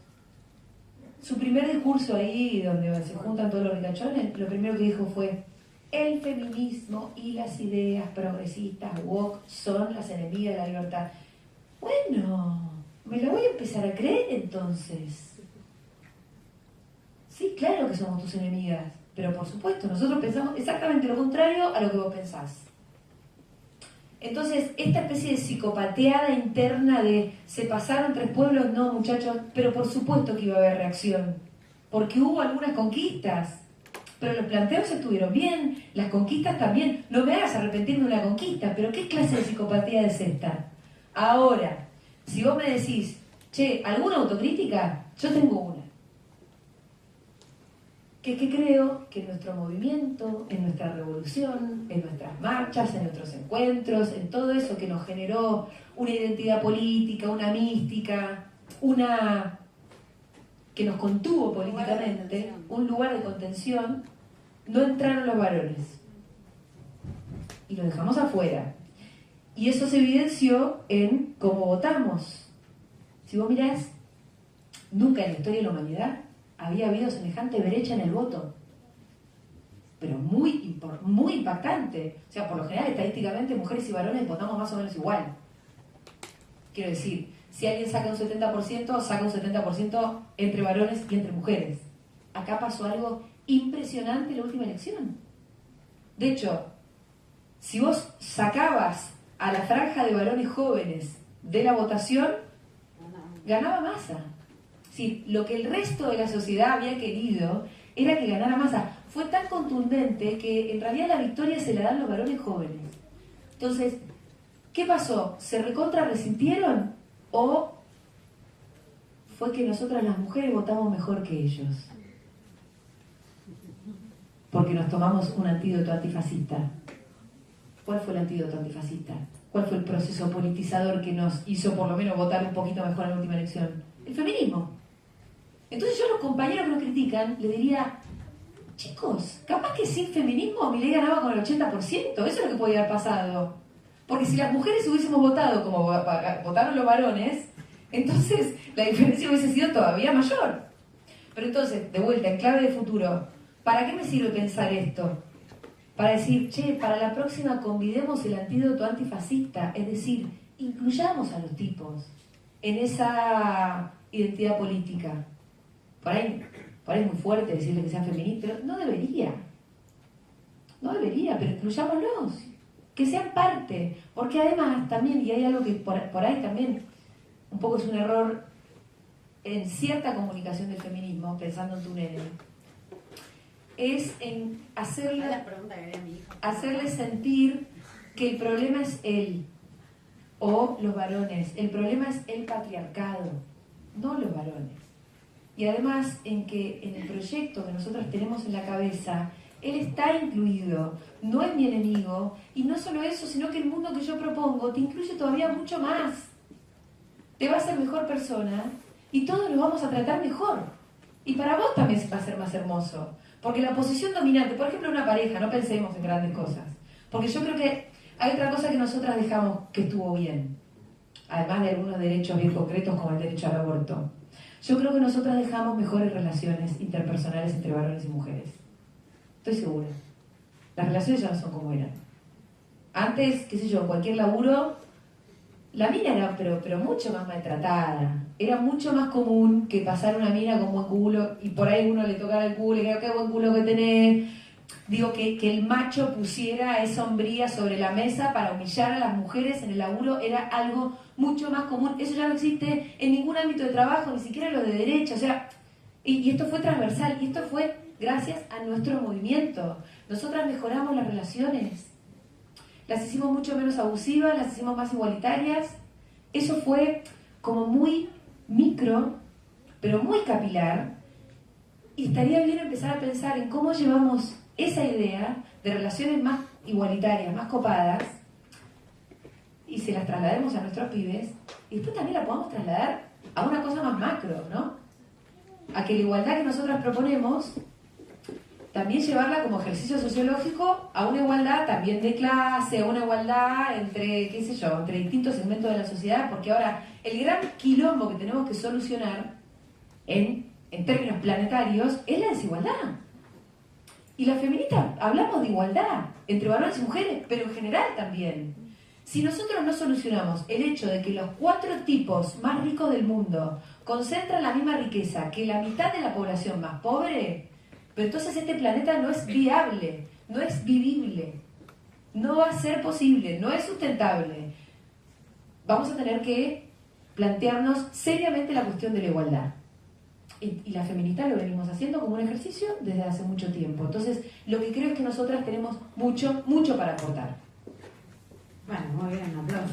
su primer discurso ahí donde se juntan todos los ricachones, lo primero que dijo fue: el feminismo y las ideas progresistas woke son las enemigas de la libertad. Bueno, me la voy a empezar a creer entonces. Sí, claro que somos tus enemigas, pero por supuesto, nosotros pensamos exactamente lo contrario a lo que vos pensás. Entonces, esta especie de psicopateada interna de se pasaron 3 pueblos, no muchachos, pero por supuesto que iba a haber reacción, porque hubo algunas conquistas, pero los planteos estuvieron bien, las conquistas también. No me hagas arrepentir de una conquista, pero ¿qué clase de psicopatía es esta? Ahora, si vos me decís, che, ¿alguna autocrítica? Yo tengo una. Que creo que en nuestro movimiento, en nuestra revolución, en nuestras marchas, en nuestros encuentros, en todo eso que nos generó una identidad política, una mística, que nos contuvo políticamente, un lugar de contención, no entraron los varones. Y los dejamos afuera. Y eso se evidenció en cómo votamos. Si vos mirás, nunca en la historia de la humanidad había habido semejante brecha en el voto, pero muy impactante. O sea, por lo general, estadísticamente, mujeres y varones votamos más o menos igual. Quiero decir, si alguien saca un 70%, saca un 70% entre varones y entre mujeres. Acá pasó algo impresionante en la última elección. De hecho, si vos sacabas a la franja de varones jóvenes de la votación, ganaba Massa. Sí, lo que el resto de la sociedad había querido era que ganara Massa. Fue tan contundente que en realidad la victoria se la dan los varones jóvenes. Entonces, ¿qué pasó? ¿Se recontra resintieron? ¿O fue que nosotras las mujeres votamos mejor que ellos? Porque nos tomamos un antídoto antifascista. ¿Cuál fue el antídoto antifascista? ¿Cuál fue el proceso politizador que nos hizo por lo menos votar un poquito mejor en la última elección? El feminismo. Entonces yo a los compañeros que nos critican le diría, chicos, capaz que sin feminismo Milei ganaba con el 80%, eso es lo que podía haber pasado. Porque si las mujeres hubiésemos votado como votaron los varones, entonces la diferencia hubiese sido todavía mayor. Pero entonces, de vuelta, en clave de futuro, ¿para qué me sirve pensar esto? Para decir, che, para la próxima convidemos el antídoto antifascista, es decir, incluyamos a los tipos en esa identidad política. Por ahí es muy fuerte decirle que sean feministas, pero no debería. No debería, pero incluyámoslos. Que sean parte. Porque además también, y hay algo que por ahí también un poco es un error en cierta comunicación del feminismo, pensando en tu nene, es en hacerle sentir que el problema es él o los varones. El problema es el patriarcado, no los varones. Y además en que en el proyecto que nosotros tenemos en la cabeza, él está incluido, no es mi enemigo, y no solo eso, sino que el mundo que yo propongo te incluye todavía mucho más. Te va a hacer mejor persona y todos lo vamos a tratar mejor. Y para vos también va a ser más hermoso. Porque la posición dominante, por ejemplo, una pareja, no pensemos en grandes cosas. Porque yo creo que hay otra cosa que nosotras dejamos que estuvo bien. Además de algunos derechos bien concretos como el derecho al aborto. Yo creo que nosotras dejamos mejores relaciones interpersonales entre varones y mujeres. Estoy segura. Las relaciones ya no son como eran. Antes, qué sé yo, cualquier laburo, la mina era pero mucho más maltratada. Era mucho más común que pasar una mina con buen culo y por ahí uno le tocara el culo y que qué buen culo que tenés. Digo, que el macho pusiera esa hombría sobre la mesa para humillar a las mujeres en el laburo era algo mucho más común. Eso ya no existe en ningún ámbito de trabajo, ni siquiera en lo de derecho. O sea, y esto fue transversal, y esto fue gracias a nuestro movimiento. Nosotras mejoramos las relaciones. Las hicimos mucho menos abusivas, las hicimos más igualitarias. Eso fue como muy micro, pero muy capilar. Y estaría bien empezar a pensar en cómo llevamos esa idea de relaciones más igualitarias, más copadas, y se las traslademos a nuestros pibes, y después también la podamos trasladar a una cosa más macro, ¿no? A que la igualdad que nosotras proponemos, también llevarla como ejercicio sociológico a una igualdad también de clase, a una igualdad entre, qué sé yo, entre distintos segmentos de la sociedad, porque ahora el gran quilombo que tenemos que solucionar en términos planetarios es la desigualdad. Y las feministas hablamos de igualdad entre varones y mujeres, pero en general también. Si nosotros no solucionamos el hecho de que los 4 tipos más ricos del mundo concentran la misma riqueza que la mitad de la población más pobre, pero entonces este planeta no es viable, no es vivible, no va a ser posible, no es sustentable. Vamos a tener que plantearnos seriamente la cuestión de la igualdad. Y las feministas lo venimos haciendo como un ejercicio desde hace mucho tiempo. Entonces, lo que creo es que nosotras tenemos mucho, mucho para aportar. Bueno, muy bien, un aplauso.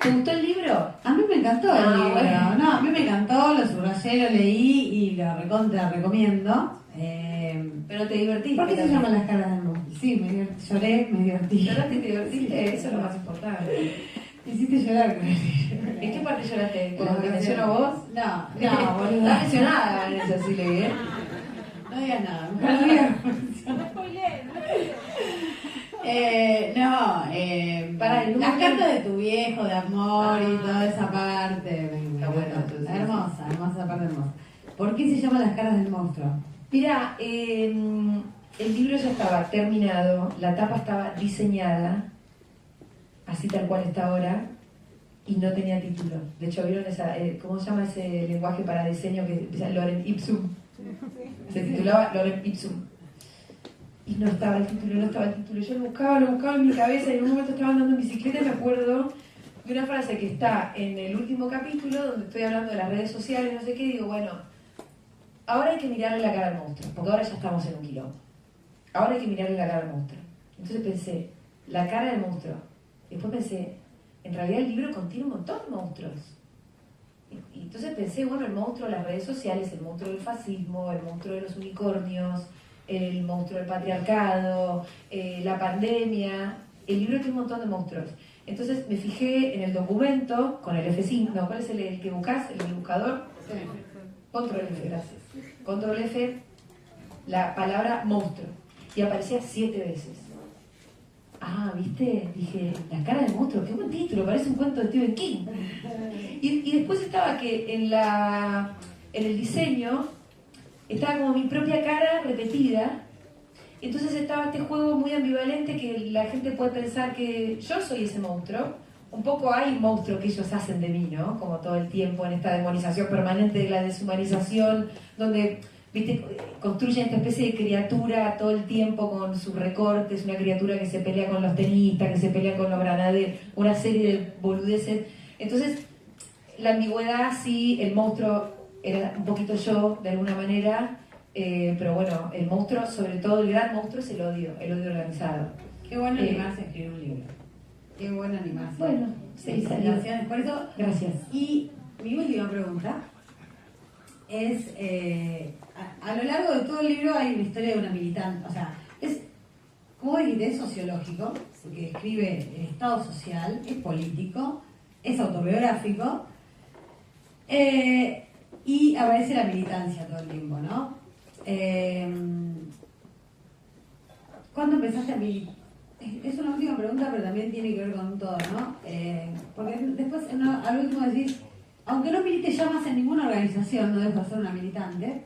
¿Te gustó el libro? A mí me encantó el libro. Bueno. No, a mí me encantó, lo subrayé, lo leí y lo recontra recomiendo. Pero te divertiste. ¿Por qué se llaman las caras del mundo? Sí, lloré, me divertí. ¿Lloraste y te divertiste? Eso es lo más importante. Me hiciste llorar con el libro. ¿En qué parte lloraste? ¿Cuando te menciono vos? No, Estás boludo. mencionada, Vanessa, sí le vi, ¿eh? No digas nada, no digas. Para el las número- cartas de tu viejo, de amor y toda esa parte. Está bueno, entonces. Hermosa, hermosa parte hermosa. ¿Por qué se llaman las caras del monstruo? Mira, el libro ya estaba terminado, la tapa estaba diseñada, así tal cual está ahora, y no tenía título. De hecho, ¿vieron esa, cómo se llama ese lenguaje para diseño que empieza Lorem Ipsum? Se titulaba Lorem Ipsum. Y no estaba el título, no estaba el título. Yo lo buscaba en mi cabeza y en un momento estaba andando en bicicleta y me acuerdo de una frase que está en el último capítulo donde estoy hablando de las redes sociales, no sé qué, y digo, bueno, ahora hay que mirarle la cara al monstruo, porque ahora ya estamos en un quilombo. Ahora hay que mirarle la cara al monstruo. Entonces pensé, la cara del monstruo. Y después pensé, en realidad el libro contiene un montón de monstruos. Y entonces pensé, bueno, el monstruo de las redes sociales, el monstruo del fascismo, el monstruo de los unicornios, el monstruo del patriarcado, la pandemia. El libro tiene un montón de monstruos. Entonces me fijé en el documento, con el F5, no, ¿cuál es el que buscas? ¿El buscador? Sí. Control F, gracias. Control F, la palabra monstruo. Y aparecía 7 veces. Ah, ¿viste? Dije, la cara del monstruo, qué buen título, parece un cuento de Stephen King. Y después estaba que en el diseño estaba como mi propia cara repetida. Entonces estaba este juego muy ambivalente que la gente puede pensar que yo soy ese monstruo. Un poco hay un monstruo que ellos hacen de mí, ¿no? Como todo el tiempo en esta demonización permanente de la deshumanización, donde, viste, construyen esta especie de criatura todo el tiempo con sus recortes, una criatura que se pelea con los tenistas, que se pelea con los granaderos, una serie de boludeces. Entonces, la ambigüedad, sí, el monstruo era un poquito yo, de alguna manera, pero bueno, el monstruo, sobre todo el gran monstruo, es el odio organizado. Qué bueno animarse a escribir un libro. Qué bueno animarse. Bueno, sí, salió. Felicitaciones por eso. Gracias. Y mi última pregunta es, a lo largo de todo el libro hay una historia de una militante, o sea, es, como dijiste, es sociológico, porque describe el estado social, es político, es autobiográfico, y aparece la militancia todo el tiempo, ¿no? ¿Cuándo empezaste a militar? Es una última pregunta, pero también tiene que ver con todo, ¿no? Porque después, al último decís, aunque no milite ya más en ninguna organización, no dejo de ser una militante,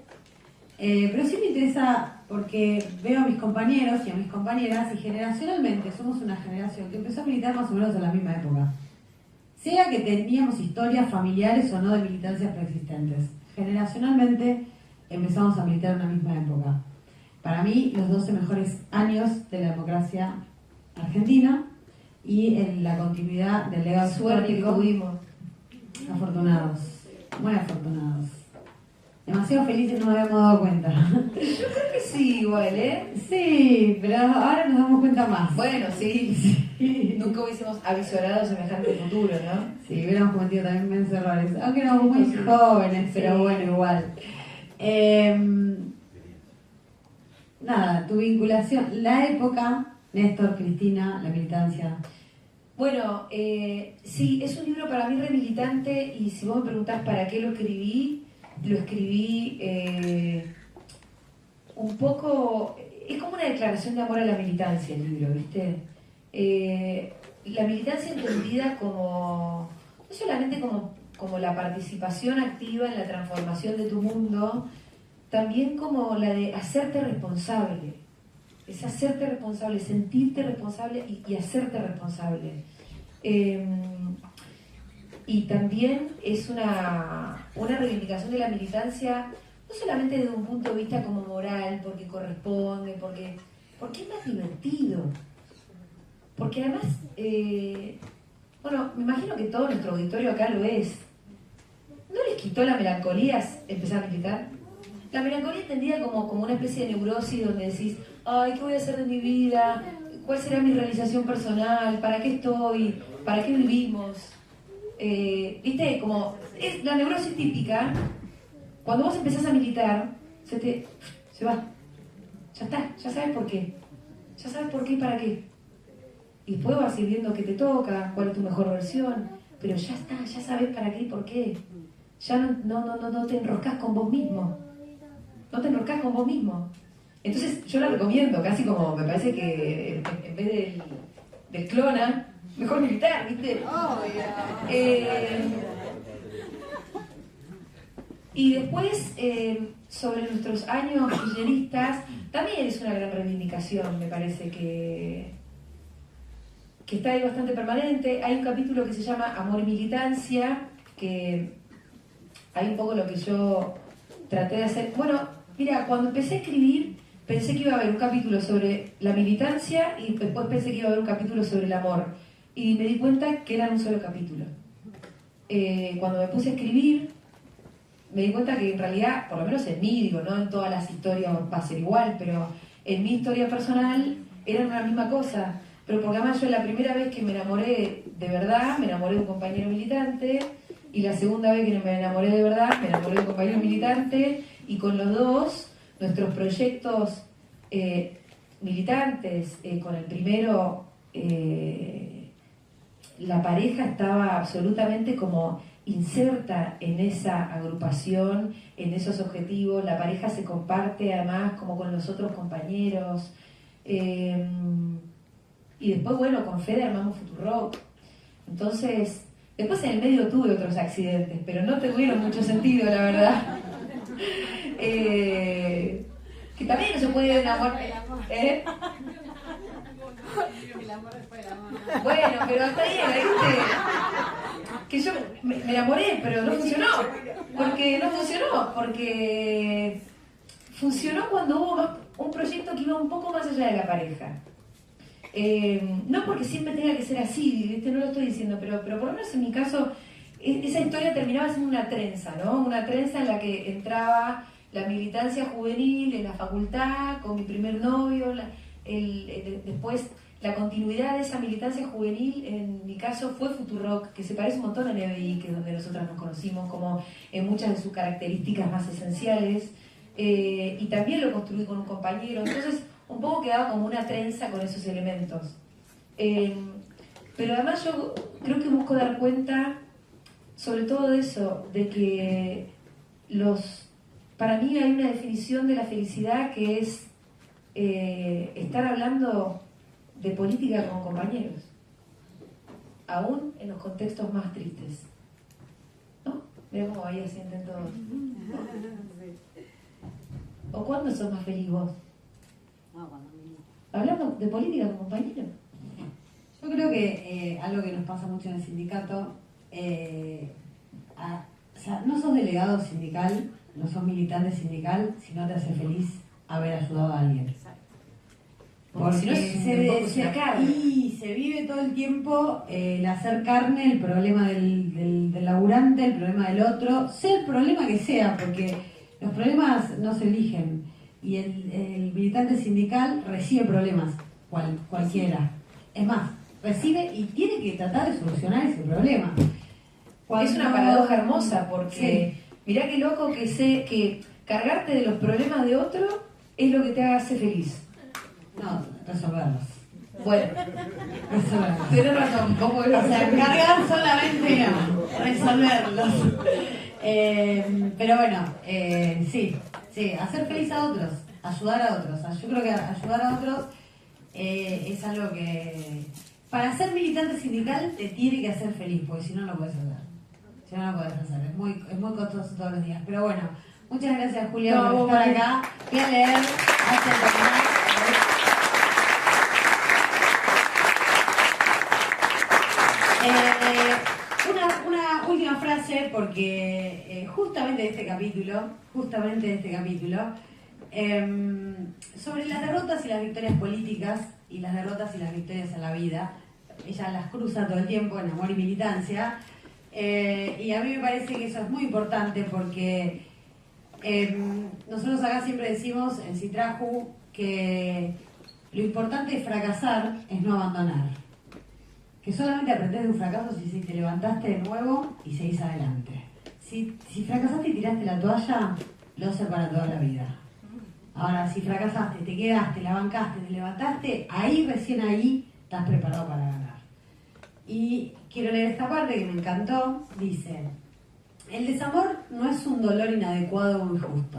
pero sí me interesa porque veo a mis compañeros y a mis compañeras y generacionalmente somos una generación que empezó a militar más o menos en la misma época. Sea que teníamos historias familiares o no de militancias preexistentes. Generacionalmente empezamos a militar en la misma época. Para mí, los 12 mejores años de la democracia argentina y en la continuidad del legado Suerte que histórico. tuvimos. Afortunados, muy afortunados. Demasiado felices, no nos habíamos dado cuenta. Yo creo que sí, igual, ¿eh? Sí, pero ahora nos damos cuenta más. Bueno, sí. Nunca hubiésemos avisorado semejante futuro, ¿no? Sí, hubiéramos cometido también inmensos errores, aunque éramos muy jóvenes, pero Sí. bueno, igual. Nada, tu vinculación, la época, Néstor, Cristina, la militancia. Bueno, sí, es un libro para mí re militante y si vos me preguntás para qué lo escribí un poco, es como una declaración de amor a la militancia el libro, ¿viste? La militancia entendida como, no solamente como la participación activa en la transformación de tu mundo, también como la de hacerte responsable. Es hacerte responsable, sentirte responsable y hacerte responsable. Y también es una reivindicación de la militancia, no solamente desde un punto de vista como moral, porque corresponde, porque es más divertido. Porque además, bueno, me imagino que todo nuestro auditorio acá lo es. ¿No les quitó la melancolía empezar a militar? La melancolía entendida como una especie de neurosis donde decís, ay, ¿qué voy a hacer de mi vida? ¿Cuál será mi realización personal? ¿Para qué estoy? ¿Para qué vivimos? ¿Viste? Como es la neurosis típica. Cuando vos empezás a militar, se va. Ya está, ya sabes por qué. Ya sabes por qué y para qué. Y después vas ir viendo qué te toca, cuál es tu mejor versión. Pero ya está, ya sabes para qué y por qué. Ya no te enroscás con vos mismo. No te enroscás con vos mismo. Entonces yo la recomiendo, casi como me parece que en vez del clona, mejor militar, ¿viste? Y después, sobre nuestros años kirchneristas, también es una gran reivindicación, me parece que está ahí bastante permanente. Hay un capítulo que se llama Amor y Militancia, que hay un poco lo que yo traté de hacer. Bueno, mira, cuando empecé a escribir, pensé que iba a haber un capítulo sobre la militancia y después pensé que iba a haber un capítulo sobre el amor. Y me di cuenta que eran un solo capítulo. Cuando me puse a escribir, me di cuenta que en realidad, por lo menos en mí, digo, no en todas las historias va a ser igual, pero en mi historia personal eran una misma cosa. Pero porque además yo la primera vez que me enamoré de verdad, me enamoré de un compañero militante, y la segunda vez que me enamoré de verdad, me enamoré de un compañero militante, y con los dos, nuestros proyectos militantes, con el primero, la pareja estaba absolutamente como inserta en esa agrupación, en esos objetivos, la pareja se comparte además como con los otros compañeros, y después, bueno, con Fede armamos Futurock. Entonces, después en el medio tuve otros accidentes, pero no tuvieron mucho sentido, la verdad. Que también no se puede enamorar. El amor después del amor. Bueno, pero hasta ahí, ¿viste? Que yo me enamoré, pero no funcionó. Porque funcionó cuando hubo un proyecto que iba un poco más allá de la pareja. No porque siempre tenga que ser así, ¿viste? No lo estoy diciendo, pero por lo menos en mi caso, esa historia terminaba siendo una trenza, ¿no? Una trenza en la que entraba la militancia juvenil en la facultad, con mi primer novio, después la continuidad de esa militancia juvenil, en mi caso, fue Futurock, que se parece un montón a NBI, que es donde nosotras nos conocimos, como en muchas de sus características más esenciales, y también lo construí con un compañero, entonces un poco quedaba como una trenza con esos elementos. Pero además yo creo que busco dar cuenta, sobre todo de eso, de que para mí hay una definición de la felicidad que es estar hablando de política con compañeros, aún en los contextos más tristes, ¿no? Mira cómo ahí asienten todos. ¿O cuándo sos más feliz vos? Hablando de política con compañeros. Yo creo que algo que nos pasa mucho en el sindicato, o sea, no sos delegado sindical, no sos militante sindical, si no te hace feliz haber ayudado a alguien. Porque si no se vive todo el tiempo el hacer carne, el problema del laburante, el problema del otro, sea el problema que sea, porque los problemas no se eligen. Y el militante sindical recibe problemas, cualquiera. Es más, recibe y tiene que tratar de solucionar ese problema. Es una paradoja hermosa, porque mirá qué loco que cargarte de los problemas de otro es lo que te hace feliz. No, resolverlos. Bueno, Resolverlos. tenés razón, ¿cómo es? O sea, cargar solamente no, resolverlos. Pero bueno, sí, hacer feliz a otros, ayudar a otros. Yo creo que ayudar a otros es algo que para ser militante sindical te tiene que hacer feliz, porque si no lo puedes hacer. Si no lo puedes hacer, es muy costoso todos los días. Pero bueno, muchas gracias Julia por estar acá. Voy a leer hasta terminar. Una última frase, porque justamente de este capítulo, sobre las derrotas y las victorias políticas y las derrotas y las victorias en la vida, ella las cruza todo el tiempo en Amor y Militancia, y a mí me parece que eso es muy importante porque nosotros acá siempre decimos en Citraju que lo importante de fracasar es no abandonar. Que solamente aprendes de un fracaso si te levantaste de nuevo y seguís adelante. Si fracasaste y tiraste la toalla, lo vas a hacer para toda la vida. Ahora, si fracasaste, te quedaste, la bancaste, te levantaste, recién ahí estás preparado para ganar. Y quiero leer esta parte que me encantó. Dice: el desamor no es un dolor inadecuado o injusto.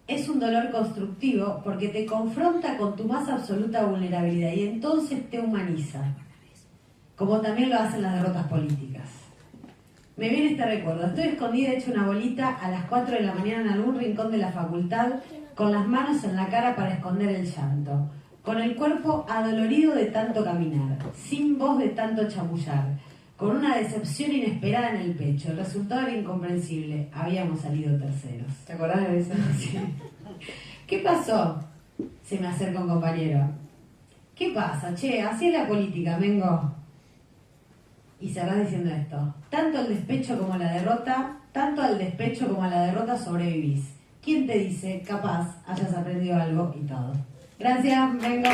Es un dolor constructivo porque te confronta con tu más absoluta vulnerabilidad y entonces te humaniza, como también lo hacen las derrotas políticas. Me viene este recuerdo. Estoy escondida hecha una bolita a las 4 de la mañana en algún rincón de la facultad, con las manos en la cara para esconder el llanto, con el cuerpo adolorido de tanto caminar, sin voz de tanto chamullar, con una decepción inesperada en el pecho. El resultado era incomprensible. Habíamos salido terceros. ¿Te acordás de eso? Sí. ¿Qué pasó? Se me acerca un compañero. ¿Qué pasa? Che, así es la política, Mengo. Y cerrás diciendo esto: tanto al despecho como a la derrota sobrevivís. ¿Quién te dice? Capaz hayas aprendido algo y todo. Gracias, Mengo.